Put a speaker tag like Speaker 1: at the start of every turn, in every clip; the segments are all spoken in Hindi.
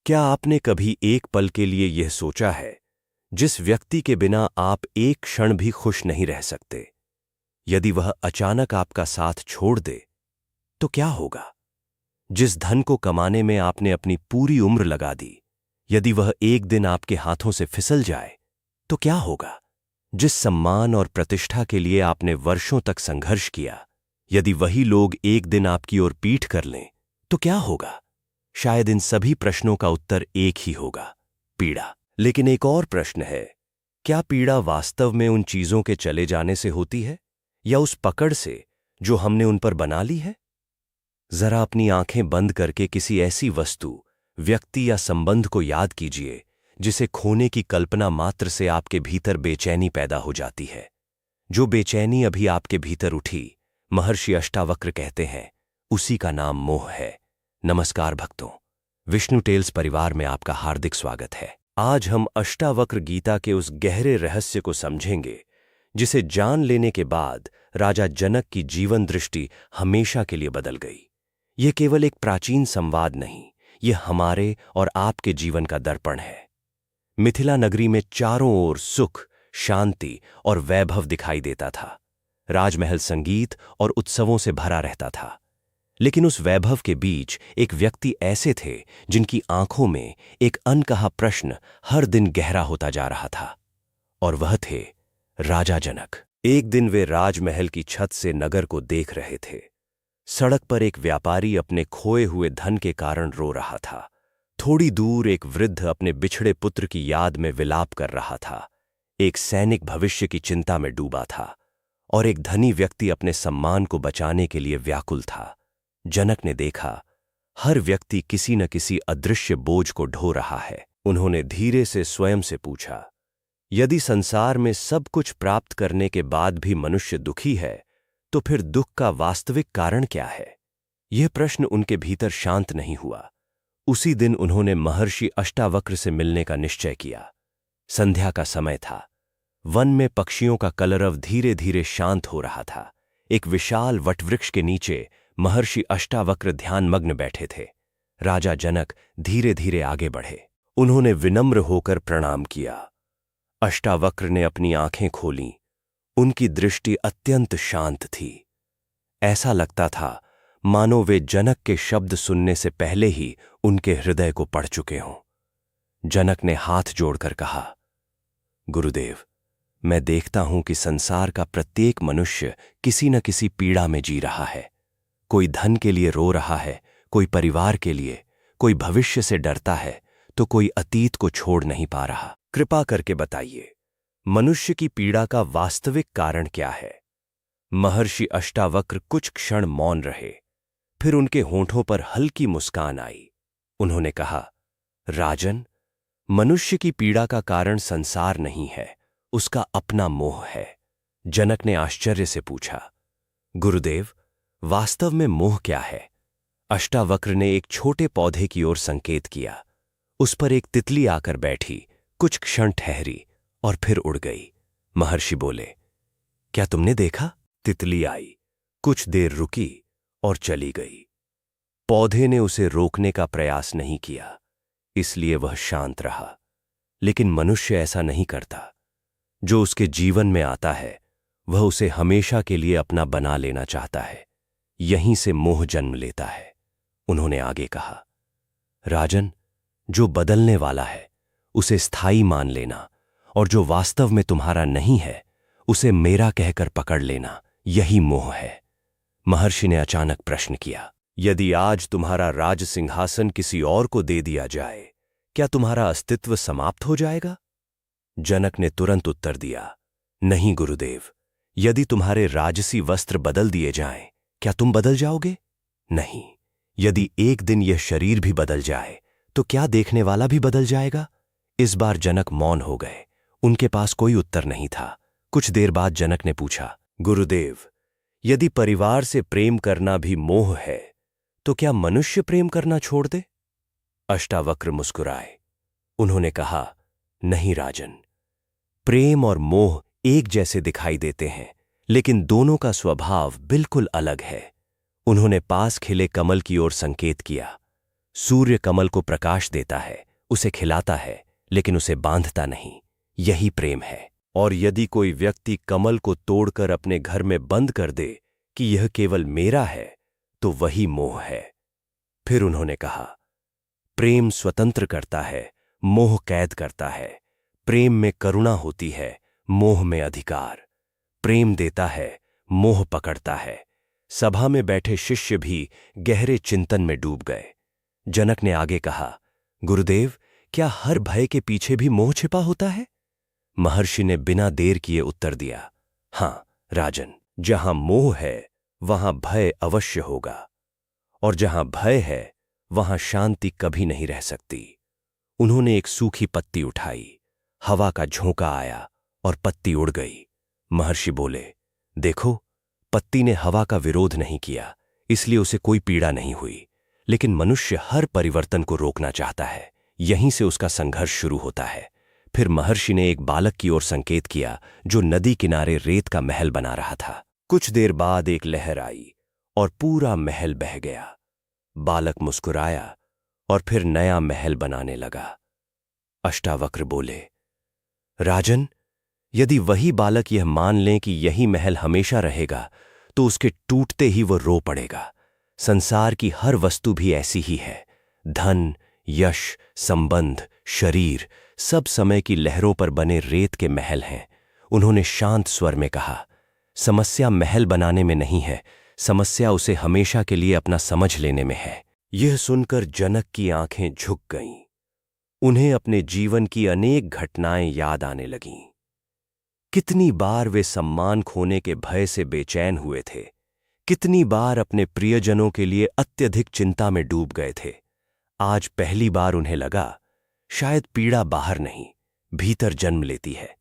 Speaker 1: क्या आपने कभी एक पल के लिए यह सोचा है, जिस व्यक्ति के बिना आप एक क्षण भी खुश नहीं रह सकते, यदि वह अचानक आपका साथ छोड़ दे तो क्या होगा? जिस धन को कमाने में आपने अपनी पूरी उम्र लगा दी, यदि वह एक दिन आपके हाथों से फिसल जाए तो क्या होगा? जिस सम्मान और प्रतिष्ठा के लिए आपने वर्षों तक संघर्ष किया, यदि वही लोग एक दिन आपकी ओर पीठ कर लें तो क्या होगा? शायद इन सभी प्रश्नों का उत्तर एक ही होगा, पीड़ा। लेकिन एक और प्रश्न है, क्या पीड़ा वास्तव में उन चीजों के चले जाने से होती है या उस पकड़ से जो हमने उन पर बना ली है? जरा अपनी आंखें बंद करके किसी ऐसी वस्तु, व्यक्ति या संबंध को याद कीजिए जिसे खोने की कल्पना मात्र से आपके भीतर बेचैनी पैदा हो जाती है। जो बेचैनी अभी आपके भीतर उठी, महर्षि अष्टावक्र कहते हैं, उसी का नाम मोह है। नमस्कार भक्तों, विष्णु टेल्स परिवार में आपका हार्दिक स्वागत है। आज हम अष्टावक्र गीता के उस गहरे रहस्य को समझेंगे जिसे जान लेने के बाद राजा जनक की जीवन दृष्टि हमेशा के लिए बदल गई। यह केवल एक प्राचीन संवाद नहीं, यह हमारे और आपके जीवन का दर्पण है। मिथिला नगरी में चारों ओर सुख, शांति और वैभव दिखाई देता था। राजमहल संगीत और उत्सवों से भरा रहता था। लेकिन उस वैभव के बीच एक व्यक्ति ऐसे थे जिनकी आंखों में एक अनकहा प्रश्न हर दिन गहरा होता जा रहा था, और वह थे राजा जनक। एक दिन वे राजमहल की छत से नगर को देख रहे थे। सड़क पर एक व्यापारी अपने खोए हुए धन के कारण रो रहा था। थोड़ी दूर एक वृद्ध अपने बिछड़े पुत्र की याद में विलाप कर रहा था। एक सैनिक भविष्य की चिंता में डूबा था और एक धनी व्यक्ति अपने सम्मान को बचाने के लिए व्याकुल था। जनक ने देखा, हर व्यक्ति किसी न किसी अदृश्य बोझ को ढो रहा है। उन्होंने धीरे से स्वयं से पूछा, यदि संसार में सब कुछ प्राप्त करने के बाद भी मनुष्य दुखी है, तो फिर दुख का वास्तविक कारण क्या है? यह प्रश्न उनके भीतर शांत नहीं हुआ। उसी दिन उन्होंने महर्षि अष्टावक्र से मिलने का निश्चय किया। संध्या का समय था। वन में पक्षियों का कलरव धीरे धीरे शांत हो रहा था। एक विशाल वटवृक्ष के नीचे महर्षि अष्टावक्र ध्यानमग्न बैठे थे। राजा जनक धीरे धीरे आगे बढ़े। उन्होंने विनम्र होकर प्रणाम किया। अष्टावक्र ने अपनी आंखें खोलीं। उनकी दृष्टि अत्यंत शांत थी। ऐसा लगता था मानो वे जनक के शब्द सुनने से पहले ही उनके हृदय को पढ़ चुके हों। जनक ने हाथ जोड़कर कहा, गुरुदेव, मैं देखता हूं कि संसार का प्रत्येक मनुष्य किसी न किसी पीड़ा में जी रहा है। कोई धन के लिए रो रहा है, कोई परिवार के लिए, कोई भविष्य से डरता है, तो कोई अतीत को छोड़ नहीं पा रहा। कृपा करके बताइए, मनुष्य की पीड़ा का वास्तविक कारण क्या है? महर्षि अष्टावक्र कुछ क्षण मौन रहे। फिर उनके होंठों पर हल्की मुस्कान आई। उन्होंने कहा, राजन, मनुष्य की पीड़ा का कारण संसार नहीं है, उसका अपना मोह है। जनक ने आश्चर्य से पूछा, गुरुदेव, वास्तव में मोह क्या है? अष्टावक्र ने एक छोटे पौधे की ओर संकेत किया। उस पर एक तितली आकर बैठी, कुछ क्षण ठहरी और फिर उड़ गई। महर्षि बोले, क्या तुमने देखा? तितली आई, कुछ देर रुकी और चली गई। पौधे ने उसे रोकने का प्रयास नहीं किया, इसलिए वह शांत रहा। लेकिन मनुष्य ऐसा नहीं करता। जो उसके जीवन में आता है, वह उसे हमेशा के लिए अपना बना लेना चाहता है। यहीं से मोह जन्म लेता है। उन्होंने आगे कहा, राजन, जो बदलने वाला है उसे स्थायी मान लेना, और जो वास्तव में तुम्हारा नहीं है उसे मेरा कहकर पकड़ लेना, यही मोह है। महर्षि ने अचानक प्रश्न किया, यदि आज तुम्हारा राज सिंहासन किसी और को दे दिया जाए, क्या तुम्हारा अस्तित्व समाप्त हो जाएगा? जनक ने तुरंत उत्तर दिया, नहीं गुरुदेव, यदि तुम्हारे राजसी वस्त्र बदल दिए जाएं, क्या तुम बदल जाओगे? नहीं। यदि एक दिन यह शरीर भी बदल जाए, तो क्या देखने वाला भी बदल जाएगा? इस बार जनक मौन हो गए। उनके पास कोई उत्तर नहीं था। कुछ देर बाद जनक ने पूछा, गुरुदेव, यदि परिवार से प्रेम करना भी मोह है, तो क्या मनुष्य प्रेम करना छोड़ दे? अष्टावक्र मुस्कुराए। उन्होंने कहा, नहीं राजन, प्रेम और मोह एक जैसे दिखाई देते हैं, लेकिन दोनों का स्वभाव बिल्कुल अलग है। उन्होंने पास खिले कमल की ओर संकेत किया। सूर्य कमल को प्रकाश देता है, उसे खिलाता है, लेकिन उसे बांधता नहीं। यही प्रेम है। और यदि कोई व्यक्ति कमल को तोड़कर अपने घर में बंद कर दे कि यह केवल मेरा है, तो वही मोह है। फिर उन्होंने कहा, प्रेम स्वतंत्र करता है, मोह कैद करता है। प्रेम में करुणा होती है, मोह में अधिकार। प्रेम देता है, मोह पकड़ता है। सभा में बैठे शिष्य भी गहरे चिंतन में डूब गए। जनक ने आगे कहा, गुरुदेव, क्या हर भय के पीछे भी मोह छिपा होता है? महर्षि ने बिना देर किए उत्तर दिया, हां राजन, जहां मोह है वहां भय अवश्य होगा, और जहां भय है वहां शांति कभी नहीं रह सकती। उन्होंने एक सूखी पत्ती उठाई, हवा का झोंका आया और पत्ती उड़ गई। महर्षि बोले, देखो, पत्ती ने हवा का विरोध नहीं किया, इसलिए उसे कोई पीड़ा नहीं हुई। लेकिन मनुष्य हर परिवर्तन को रोकना चाहता है, यहीं से उसका संघर्ष शुरू होता है। फिर महर्षि ने एक बालक की ओर संकेत किया जो नदी किनारे रेत का महल बना रहा था। कुछ देर बाद एक लहर आई और पूरा महल बह गया। बालक मुस्कुराया और फिर नया महल बनाने लगा। अष्टावक्र बोले, राजन, यदि वही बालक यह मान लें कि यही महल हमेशा रहेगा, तो उसके टूटते ही वो रो पड़ेगा। संसार की हर वस्तु भी ऐसी ही है। धन, यश, संबंध, शरीर, सब समय की लहरों पर बने रेत के महल हैं। उन्होंने शांत स्वर में कहा, समस्या महल बनाने में नहीं है, समस्या उसे हमेशा के लिए अपना समझ लेने में है। यह सुनकर जनक की आंखें झुक गईं। उन्हें अपने जीवन की अनेक घटनाएं याद आने लगीं। कितनी बार वे सम्मान खोने के भय से बेचैन हुए थे, कितनी बार अपने प्रियजनों के लिए अत्यधिक चिंता में डूब गए थे। आज पहली बार उन्हें लगा, शायद पीड़ा बाहर नहीं, भीतर जन्म लेती है।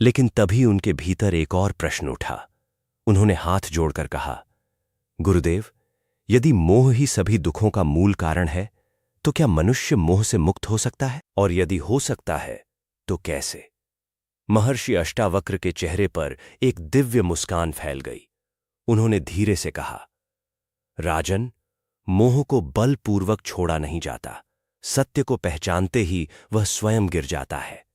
Speaker 1: लेकिन तभी उनके भीतर एक और प्रश्न उठा। उन्होंने हाथ जोड़कर कहा, गुरुदेव, यदि मोह ही सभी दुखों का मूल कारण है, तो क्या मनुष्य मोह से मुक्त हो सकता है? और यदि हो सकता है, तो कैसे? महर्षि अष्टावक्र के चेहरे पर एक दिव्य मुस्कान फैल गई। उन्होंने धीरे से कहा, राजन, मोह को बलपूर्वक छोड़ा नहीं जाता। सत्य को पहचानते ही वह स्वयं गिर जाता है।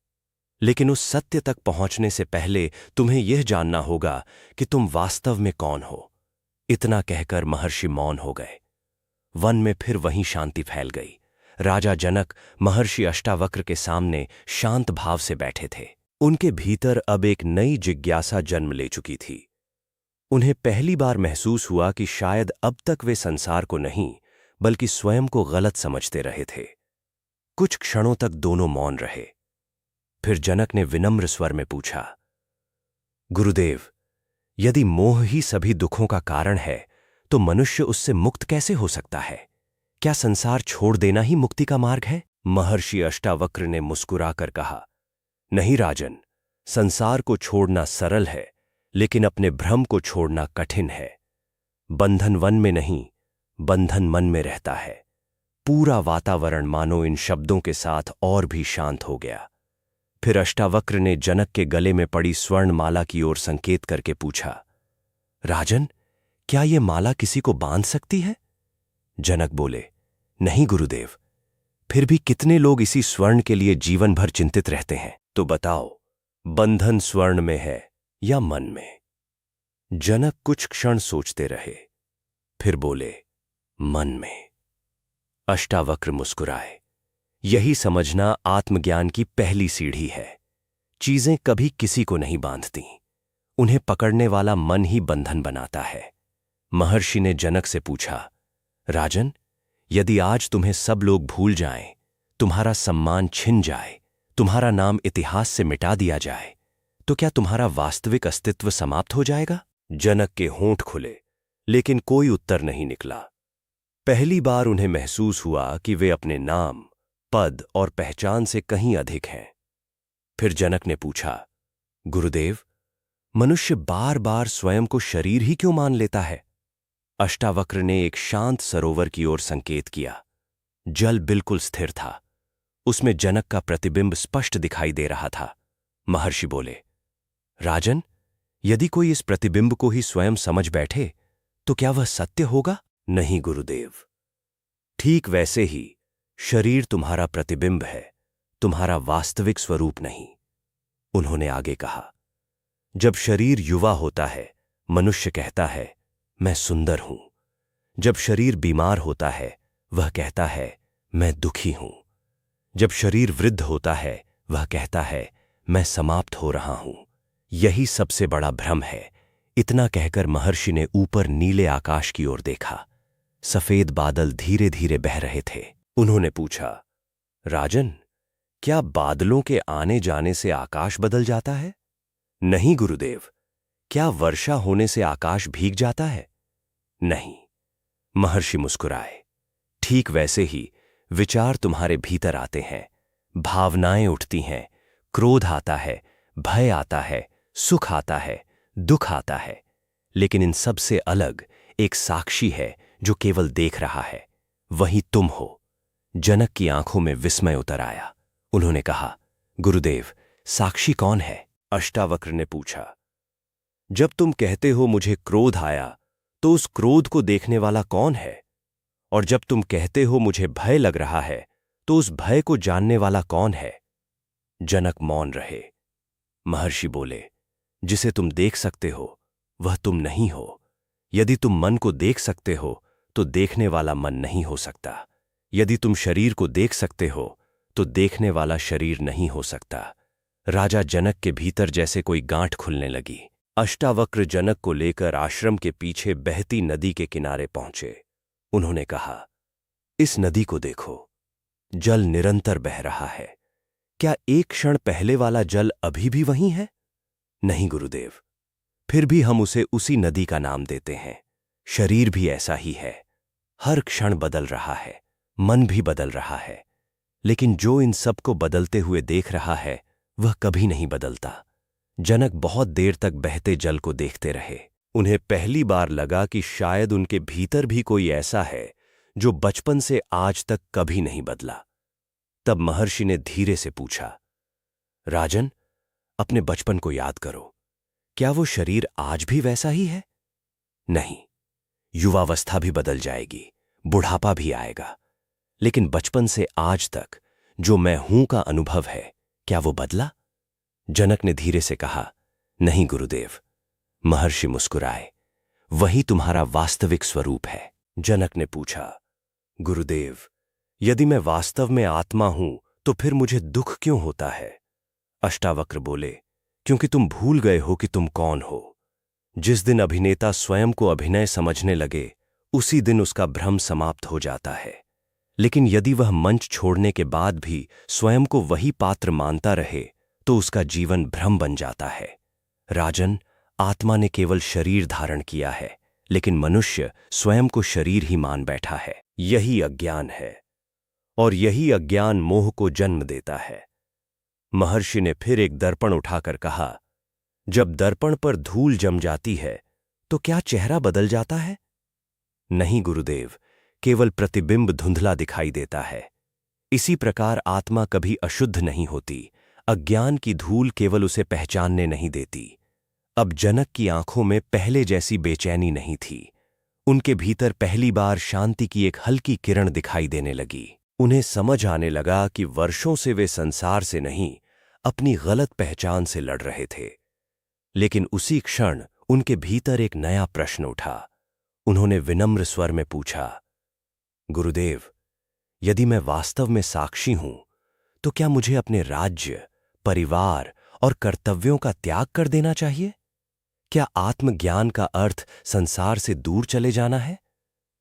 Speaker 1: लेकिन उस सत्य तक पहुंचने से पहले तुम्हें यह जानना होगा कि तुम वास्तव में कौन हो। इतना कहकर महर्षि मौन हो गए। वन में फिर वहीं शांति फैल गई। राजा जनक महर्षि अष्टावक्र के सामने शांत भाव से बैठे थे। उनके भीतर अब एक नई जिज्ञासा जन्म ले चुकी थी। उन्हें पहली बार महसूस हुआ कि शायद अब तक वे संसार को नहीं, बल्कि स्वयं को गलत समझते रहे थे। कुछ क्षणों तक दोनों मौन रहे। फिर जनक ने विनम्र स्वर में पूछा, गुरुदेव, यदि मोह ही सभी दुखों का कारण है, तो मनुष्य उससे मुक्त कैसे हो सकता है? क्या संसार छोड़ देना ही मुक्ति का मार्ग है? महर्षि अष्टावक्र ने मुस्कुराकर कहा, नहीं राजन, संसार को छोड़ना सरल है, लेकिन अपने भ्रम को छोड़ना कठिन है। बंधन वन में नहीं, बंधन मन में रहता है। पूरा वातावरण मानो इन शब्दों के साथ और भी शांत हो गया। फिर अष्टावक्र ने जनक के गले में पड़ी स्वर्ण माला की ओर संकेत करके पूछा, राजन, क्या यह माला किसी को बांध सकती है? जनक बोले, नहीं गुरुदेव। फिर भी कितने लोग इसी स्वर्ण के लिए जीवन भर चिंतित रहते हैं। तो बताओ, बंधन स्वर्ण में है या मन में? जनक कुछ क्षण सोचते रहे, फिर बोले, मन में। अष्टावक्र मुस्कुराए। यही समझना आत्मज्ञान की पहली सीढ़ी है। चीजें कभी किसी को नहीं बांधती, उन्हें पकड़ने वाला मन ही बंधन बनाता है। महर्षि ने जनक से पूछा, राजन, यदि आज तुम्हें सब लोग भूल जाएं, तुम्हारा सम्मान छिन जाए, तुम्हारा नाम इतिहास से मिटा दिया जाए, तो क्या तुम्हारा वास्तविक अस्तित्व समाप्त हो जाएगा? जनक के होंठ खुले, लेकिन कोई उत्तर नहीं निकला। पहली बार उन्हें महसूस हुआ कि वे अपने नाम, पद और पहचान से कहीं अधिक हैं। फिर जनक ने पूछा, गुरुदेव, मनुष्य बार बार स्वयं को शरीर ही क्यों मान लेता है? अष्टावक्र ने एक शांत सरोवर की ओर संकेत किया। जल बिल्कुल स्थिर था, उसमें जनक का प्रतिबिंब स्पष्ट दिखाई दे रहा था। महर्षि बोले, राजन, यदि कोई इस प्रतिबिंब को ही स्वयं समझ बैठे, तो क्या वह सत्य होगा? नहीं गुरुदेव, ठीक वैसे ही शरीर तुम्हारा प्रतिबिंब है, तुम्हारा वास्तविक स्वरूप नहीं। उन्होंने आगे कहा, जब शरीर युवा होता है, मनुष्य कहता है मैं सुंदर हूं। जब शरीर बीमार होता है, वह कहता है मैं दुखी हूं। जब शरीर वृद्ध होता है, वह कहता है मैं समाप्त हो रहा हूं। यही सबसे बड़ा भ्रम है। इतना कहकर महर्षि ने ऊपर नीले आकाश की ओर देखा। सफेद बादल धीरे धीरे बह रहे थे। उन्होंने पूछा, राजन, क्या बादलों के आने जाने से आकाश बदल जाता है? नहीं गुरुदेव। क्या वर्षा होने से आकाश भीग जाता है? नहीं। महर्षि मुस्कुराए। ठीक वैसे ही विचार तुम्हारे भीतर आते हैं, भावनाएं उठती हैं, क्रोध आता है, भय आता है, सुख आता है, दुख आता है, लेकिन इन सब से अलग एक साक्षी है जो केवल देख रहा है। वही तुम हो। जनक की आंखों में विस्मय उतर आया। उन्होंने कहा, गुरुदेव, साक्षी कौन है? अष्टावक्र ने पूछा। जब तुम कहते हो मुझे क्रोध आया, तो उस क्रोध को देखने वाला कौन है? और जब तुम कहते हो मुझे भय लग रहा है, तो उस भय को जानने वाला कौन है? जनक मौन रहे। महर्षि बोले, जिसे तुम देख सकते हो वह तुम नहीं हो। यदि तुम मन को देख सकते हो तो देखने वाला मन नहीं हो सकता। यदि तुम शरीर को देख सकते हो तो देखने वाला शरीर नहीं हो सकता। राजा जनक के भीतर जैसे कोई गांठ खुलने लगी। अष्टावक्र जनक को लेकर आश्रम के पीछे बहती नदी के किनारे पहुंचे। उन्होंने कहा, इस नदी को देखो, जल निरंतर बह रहा है। क्या एक क्षण पहले वाला जल अभी भी वहीं है? नहीं गुरुदेव। फिर भी हम उसे उसी नदी का नाम देते हैं। शरीर भी ऐसा ही है, हर क्षण बदल रहा है, मन भी बदल रहा है, लेकिन जो इन सब को बदलते हुए देख रहा है वह कभी नहीं बदलता। जनक बहुत देर तक बहते जल को देखते रहे। उन्हें पहली बार लगा कि शायद उनके भीतर भी कोई ऐसा है जो बचपन से आज तक कभी नहीं बदला। तब महर्षि ने धीरे से पूछा, राजन, अपने बचपन को याद करो। क्या वो शरीर आज भी वैसा ही है? नहीं, युवावस्था भी बदल जाएगी, बुढ़ापा भी आएगा, लेकिन बचपन से आज तक जो मैं हूं का अनुभव है, क्या वो बदला? जनक ने धीरे से कहा, नहीं गुरुदेव। महर्षि मुस्कुराए। वही तुम्हारा वास्तविक स्वरूप है। जनक ने पूछा, गुरुदेव, यदि मैं वास्तव में आत्मा हूं तो फिर मुझे दुख क्यों होता है? अष्टावक्र बोले, क्योंकि तुम भूल गए हो कि तुम कौन हो। जिस दिन अभिनेता स्वयं को अभिनय समझने लगे, उसी दिन उसका भ्रम समाप्त हो जाता है। लेकिन यदि वह मंच छोड़ने के बाद भी स्वयं को वही पात्र मानता रहे, तो उसका जीवन भ्रम बन जाता है। राजन, आत्मा ने केवल शरीर धारण किया है, लेकिन मनुष्य स्वयं को शरीर ही मान बैठा है। यही अज्ञान है, और यही अज्ञान मोह को जन्म देता है। महर्षि ने फिर एक दर्पण उठाकर कहा, जब दर्पण पर धूल जम जाती है तो क्या चेहरा बदल जाता है? नहीं गुरुदेव, केवल प्रतिबिंब धुंधला दिखाई देता है। इसी प्रकार आत्मा कभी अशुद्ध नहीं होती। अज्ञान की धूल केवल उसे पहचानने नहीं देती। अब जनक की आंखों में पहले जैसी बेचैनी नहीं थी। उनके भीतर पहली बार शांति की एक हल्की किरण दिखाई देने लगी। उन्हें समझ आने लगा कि वर्षों से वे संसार से नहीं, अपनी गलत पहचान से लड़ रहे थे। लेकिन उसी क्षण उनके भीतर एक नया प्रश्न उठा। उन्होंने विनम्र स्वर में पूछा, गुरुदेव, यदि मैं वास्तव में साक्षी हूं, तो क्या मुझे अपने राज्य, परिवार और कर्तव्यों का त्याग कर देना चाहिए? क्या आत्मज्ञान का अर्थ संसार से दूर चले जाना है?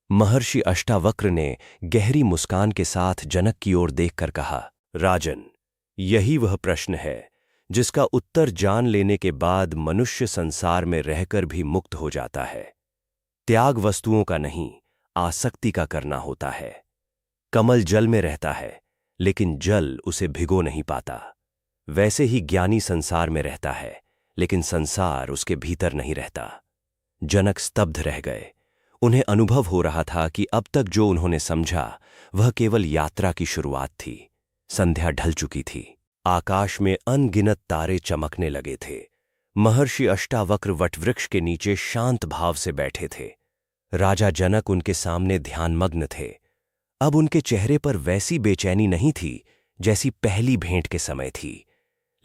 Speaker 1: महर्षि अष्टावक्र ने गहरी मुस्कान के साथ जनक की ओर देखकर कहा, राजन, यही वह प्रश्न है जिसका उत्तर जान लेने के बाद मनुष्य संसार में रहकर भी मुक्त हो जाता है। त्याग वस्तुओं का नहीं, आसक्ति का करना होता है। कमल जल में रहता है, लेकिन जल उसे भिगो नहीं पाता। वैसे ही ज्ञानी संसार में रहता है, लेकिन संसार उसके भीतर नहीं रहता। जनक स्तब्ध रह गए। उन्हें अनुभव हो रहा था कि अब तक जो उन्होंने समझा वह केवल यात्रा की शुरुआत थी। संध्या ढल चुकी थी। आकाश में अनगिनत तारे चमकने लगे थे। महर्षि अष्टावक्र वटवृक्ष के नीचे शांत भाव से बैठे थे। राजा जनक उनके सामने ध्यानमग्न थे। अब उनके चेहरे पर वैसी बेचैनी नहीं थी जैसी पहली भेंट के समय थी,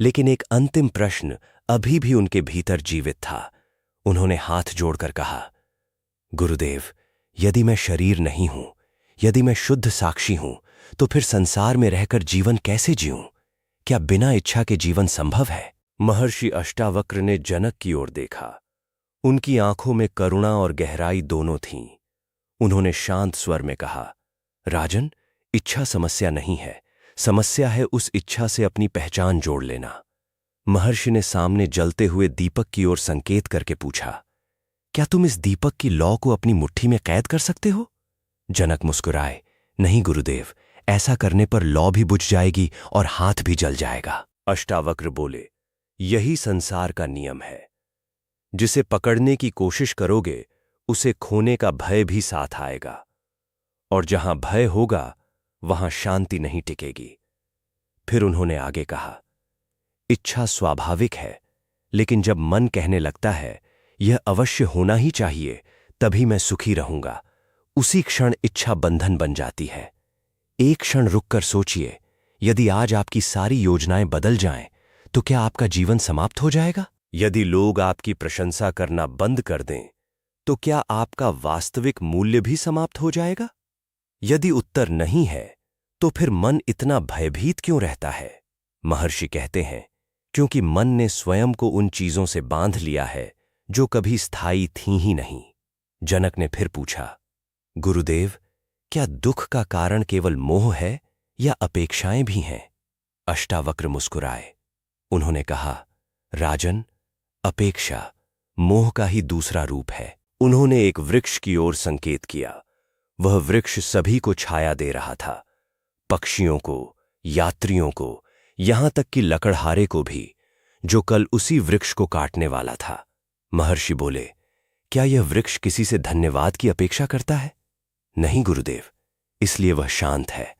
Speaker 1: लेकिन एक अंतिम प्रश्न अभी भी उनके भीतर जीवित था। उन्होंने हाथ जोड़कर कहा, गुरुदेव, यदि मैं शरीर नहीं हूं, यदि मैं शुद्ध साक्षी हूं, तो फिर संसार में रहकर जीवन कैसे जीऊं? क्या बिना इच्छा के जीवन संभव है? महर्षि अष्टावक्र ने जनक की ओर देखा। उनकी आंखों में करुणा और गहराई दोनों थीं। उन्होंने शांत स्वर में कहा, राजन, इच्छा समस्या नहीं है, समस्या है उस इच्छा से अपनी पहचान जोड़ लेना। महर्षि ने सामने जलते हुए दीपक की ओर संकेत करके पूछा, क्या तुम इस दीपक की लौ को अपनी मुट्ठी में कैद कर सकते हो? जनक मुस्कुराए, नहीं गुरुदेव, ऐसा करने पर लौ भी बुझ जाएगी और हाथ भी जल जाएगा। अष्टावक्र बोले, यही संसार का नियम है। जिसे पकड़ने की कोशिश करोगे उसे खोने का भय भी साथ आएगा, और जहां भय होगा वहां शांति नहीं टिकेगी। फिर उन्होंने आगे कहा, इच्छा स्वाभाविक है, लेकिन जब मन कहने लगता है यह अवश्य होना ही चाहिए, तभी मैं सुखी रहूंगा, उसी क्षण इच्छा बंधन बन जाती है। एक क्षण रुककर सोचिए, यदि आज आपकी सारी योजनाएं बदल जाएं, तो क्या आपका जीवन समाप्त हो जाएगा? यदि लोग आपकी प्रशंसा करना बंद कर दें, तो क्या आपका वास्तविक मूल्य भी समाप्त हो जाएगा? यदि उत्तर नहीं है, तो फिर मन इतना भयभीत क्यों रहता है? महर्षि कहते हैं, क्योंकि मन ने स्वयं को उन चीजों से बांध लिया है जो कभी स्थायी थीं ही नहीं। जनक ने फिर पूछा, गुरुदेव, क्या दुख का कारण केवल मोह है या अपेक्षाएं भी हैं? अष्टावक्र मुस्कुराए। उन्होंने कहा, राजन, अपेक्षा मोह का ही दूसरा रूप है। उन्होंने एक वृक्ष की ओर संकेत किया। वह वृक्ष सभी को छाया दे रहा था, पक्षियों को, यात्रियों को, यहां तक कि लकड़हारे को भी, जो कल उसी वृक्ष को काटने वाला था। महर्षि बोले, क्या यह वृक्ष किसी से धन्यवाद की अपेक्षा करता है? नहीं गुरुदेव, इसलिए वह शांत है।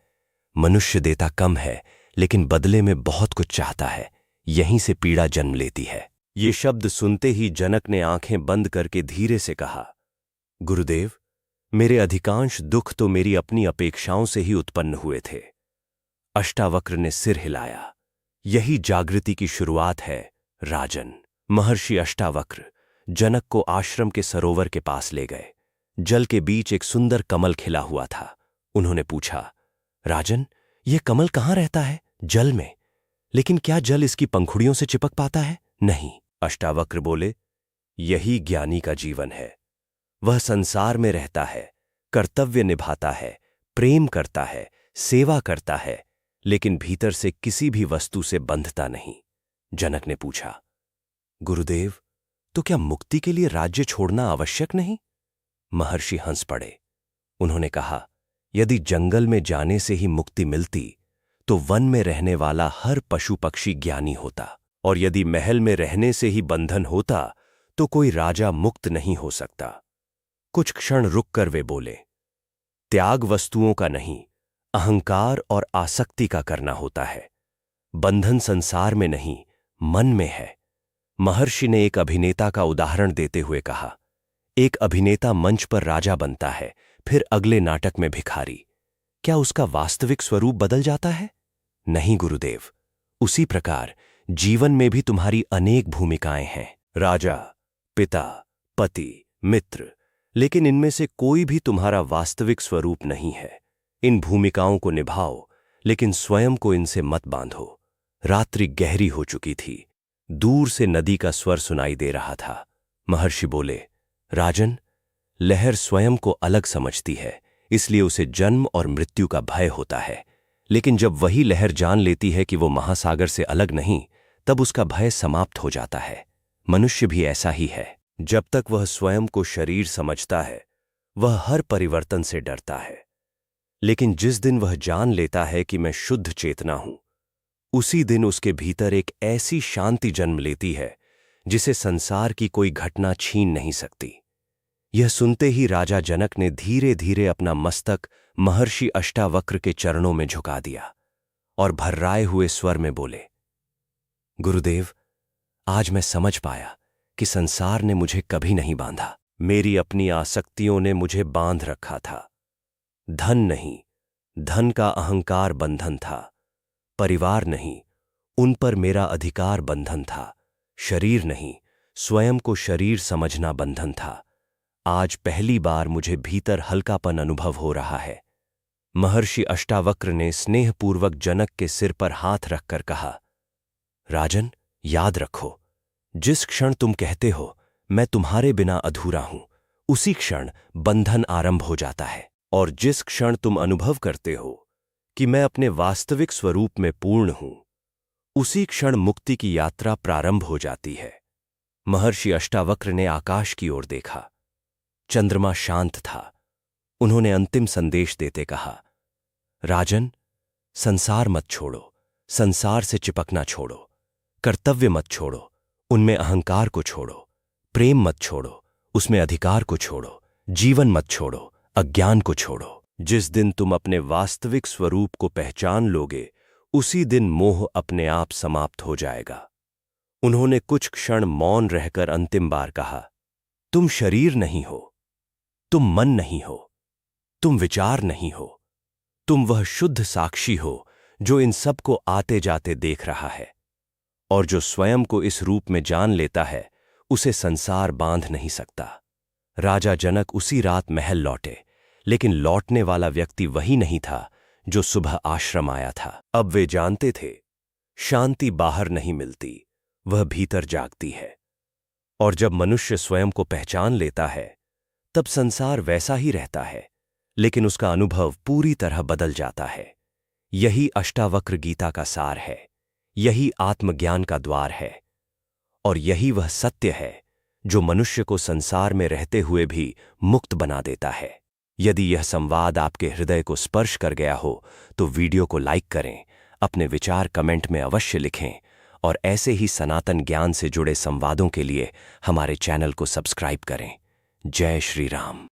Speaker 1: मनुष्य देता कम है, लेकिन बदले में बहुत कुछ चाहता है, यहीं से पीड़ा जन्म लेती है। ये शब्द सुनते ही जनक ने आंखें बंद करके धीरे से कहा, गुरुदेव, मेरे अधिकांश दुख तो मेरी अपनी अपेक्षाओं से ही उत्पन्न हुए थे। अष्टावक्र ने सिर हिलाया। यही जागृति की शुरुआत है, राजन। महर्षि अष्टावक्र जनक को आश्रम के सरोवर के पास ले गए। जल के बीच एक सुंदर कमल खिला हुआ था। उन्होंने पूछा, राजन, यह कमल कहाँ रहता है? जल में। लेकिन क्या जल इसकी पंखुड़ियों से चिपक पाता है? नहीं। अष्टावक्र बोले, यही ज्ञानी का जीवन है। वह संसार में रहता है, कर्तव्य निभाता है, प्रेम करता है, सेवा करता है, लेकिन भीतर से किसी भी वस्तु से बंधता नहीं। जनक ने पूछा, गुरुदेव, तो क्या मुक्ति के लिए राज्य छोड़ना आवश्यक नहीं? महर्षि हंस पड़े। उन्होंने कहा, यदि जंगल में जाने से ही मुक्ति मिलती, तो वन में रहने वाला हर पशु पक्षी ज्ञानी होता, और यदि महल में रहने से ही बंधन होता, तो कोई राजा मुक्त नहीं हो सकता। कुछ क्षण रुककर वे बोले, त्याग वस्तुओं का नहीं, अहंकार और आसक्ति का करना होता है। बंधन संसार में नहीं, मन में है। महर्षि ने एक अभिनेता का उदाहरण देते हुए कहा, एक अभिनेता मंच पर राजा बनता है, फिर अगले नाटक में भिखारी। क्या उसका वास्तविक स्वरूप बदल जाता है? नहीं गुरुदेव। उसी प्रकार जीवन में भी तुम्हारी अनेक भूमिकाएं हैं, राजा, पिता, पति, मित्र, लेकिन इनमें से कोई भी तुम्हारा वास्तविक स्वरूप नहीं है। इन भूमिकाओं को निभाओ, लेकिन स्वयं को इनसे मत बांधो। रात्रि गहरी हो चुकी थी। दूर से नदी का स्वर सुनाई दे रहा था। महर्षि बोले, राजन, लहर स्वयं को अलग समझती है, इसलिए उसे जन्म और मृत्यु का भय होता है। लेकिन जब वही लहर जान लेती है कि वो महासागर से अलग नहीं, तब उसका भय समाप्त हो जाता है। मनुष्य भी ऐसा ही है। जब तक वह स्वयं को शरीर समझता है, वह हर परिवर्तन से डरता है। लेकिन जिस दिन वह जान लेता है कि मैं शुद्ध चेतना हूं, उसी दिन उसके भीतर एक ऐसी शांति जन्म लेती है जिसे संसार की कोई घटना छीन नहीं सकती। यह सुनते ही राजा जनक ने धीरे धीरे अपना मस्तक महर्षि अष्टावक्र के चरणों में झुका दिया और भर्राए हुए स्वर में बोले, गुरुदेव, आज मैं समझ पाया कि संसार ने मुझे कभी नहीं बांधा। मेरी अपनी आसक्तियों ने मुझे बांध रखा था। धन नहीं, धन का अहंकार बंधन था, परिवार नहीं, उन पर मेरा अधिकार बंधन था, शरीर नहीं, स्वयं को शरीर समझना बंधन था। आज पहली बार मुझे भीतर हल्कापन अनुभव हो रहा है। महर्षि अष्टावक्र ने स्नेहपूर्वक जनक के सिर पर हाथ रखकर कहा, राजन, याद रखो, जिस क्षण तुम कहते हो मैं तुम्हारे बिना अधूरा हूं, उसी क्षण बंधन आरंभ हो जाता है। और जिस क्षण तुम अनुभव करते हो कि मैं अपने वास्तविक स्वरूप में पूर्ण हूं, उसी क्षण मुक्ति की यात्रा प्रारंभ हो जाती है। महर्षि अष्टावक्र ने आकाश की ओर देखा। चंद्रमा शांत था। उन्होंने अंतिम संदेश देते कहा, राजन, संसार मत छोड़ो, संसार से चिपकना छोड़ो, कर्तव्य मत छोड़ो, उनमें अहंकार को छोड़ो, प्रेम मत छोड़ो, उसमें अधिकार को छोड़ो, जीवन मत छोड़ो, अज्ञान को छोड़ो। जिस दिन तुम अपने वास्तविक स्वरूप को पहचान लोगे, उसी दिन मोह अपने आप समाप्त हो जाएगा। उन्होंने कुछ क्षण मौन रहकर अंतिम बार कहा, तुम शरीर नहीं हो, तुम मन नहीं हो, तुम विचार नहीं हो, तुम वह शुद्ध साक्षी हो जो इन सब को आते जाते देख रहा है। और जो स्वयं को इस रूप में जान लेता है, उसे संसार बांध नहीं सकता। राजा जनक उसी रात महल लौटे, लेकिन लौटने वाला व्यक्ति वही नहीं था जो सुबह आश्रम आया था। अब वे जानते थे, शांति बाहर नहीं मिलती, वह भीतर जागती है। और जब मनुष्य स्वयं को पहचान लेता है, तब संसार वैसा ही रहता है, लेकिन उसका अनुभव पूरी तरह बदल जाता है। यही अष्टावक्र गीता का सार है, यही आत्मज्ञान का द्वार है, और यही वह सत्य है जो मनुष्य को संसार में रहते हुए भी मुक्त बना देता है। यदि यह संवाद आपके हृदय को स्पर्श कर गया हो, तो वीडियो को लाइक करें, अपने विचार कमेंट में अवश्य लिखें, और ऐसे ही सनातन ज्ञान से जुड़े संवादों के लिए हमारे चैनल को सब्सक्राइब करें। जय श्री राम।